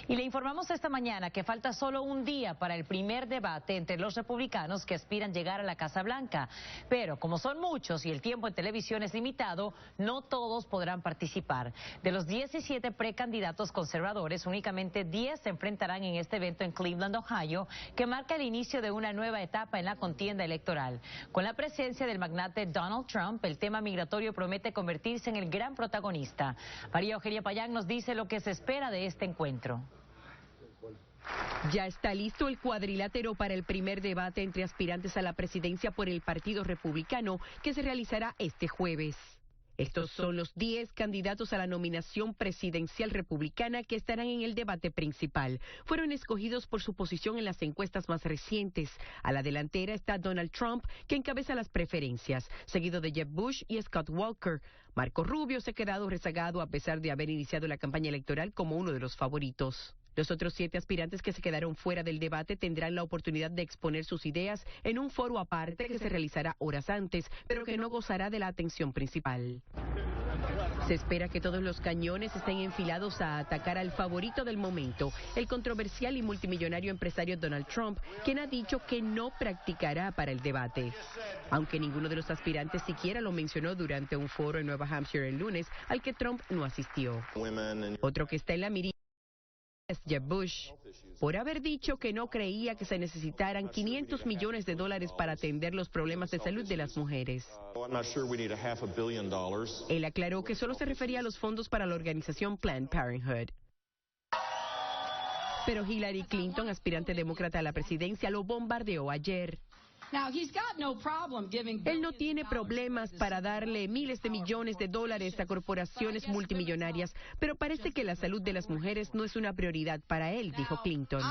Y le informamos esta mañana que falta solo un día para el primer debate entre los republicanos que aspiran llegar a la Casa Blanca. Pero como son muchos y el tiempo en televisión es limitado, no todos podrán participar. De los 17 precandidatos conservadores, únicamente 10 se enfrentarán en este evento en Cleveland, Ohio, que marca el inicio de una nueva etapa en la contienda electoral. Con la presencia del magnate Donald Trump, el tema migratorio promete convertirse en el gran protagonista. María Eugenia Payán nos dice lo que se espera de este encuentro. Ya está listo el cuadrilátero para el primer debate entre aspirantes a la presidencia por el Partido Republicano, que se realizará este jueves. Estos son los 10 candidatos a la nominación presidencial republicana que estarán en el debate principal. Fueron escogidos por su posición en las encuestas más recientes. A la delantera está Donald Trump, que encabeza las preferencias, seguido de Jeb Bush y Scott Walker. Marco Rubio se ha quedado rezagado a pesar de haber iniciado la campaña electoral como uno de los favoritos. Los otros 7 aspirantes que se quedaron fuera del debate tendrán la oportunidad de exponer sus ideas en un foro aparte que se realizará horas antes, pero que no gozará de la atención principal. Se espera que todos los cañones estén enfilados a atacar al favorito del momento, el controversial y multimillonario empresario Donald Trump, quien ha dicho que no practicará para el debate. Aunque ninguno de los aspirantes siquiera lo mencionó durante un foro en Nueva Hampshire el lunes, al que Trump no asistió. Otro que está en la mirilla es Jeb Bush, por haber dicho que no creía que se necesitaran $500 millones para atender los problemas de salud de las mujeres. Él aclaró que solo se refería a los fondos para la organización Planned Parenthood. Pero Hillary Clinton, aspirante demócrata a la presidencia, lo bombardeó ayer. Él no tiene problemas para darle miles de millones de dólares a corporaciones multimillonarias, pero parece que la salud de las mujeres no es una prioridad para él, dijo Clinton.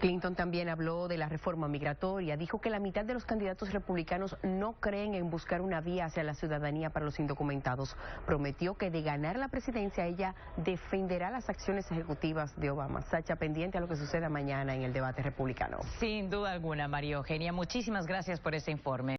Clinton también habló de la reforma migratoria. Dijo que la mitad de los candidatos republicanos no creen en buscar una vía hacia la ciudadanía para los indocumentados. Prometió que de ganar la presidencia ella defenderá las acciones ejecutivas de Obama. Sacha, pendiente a lo que suceda mañana en el debate republicano. Sin duda alguna, María Eugenia. Muchísimas gracias por ese informe.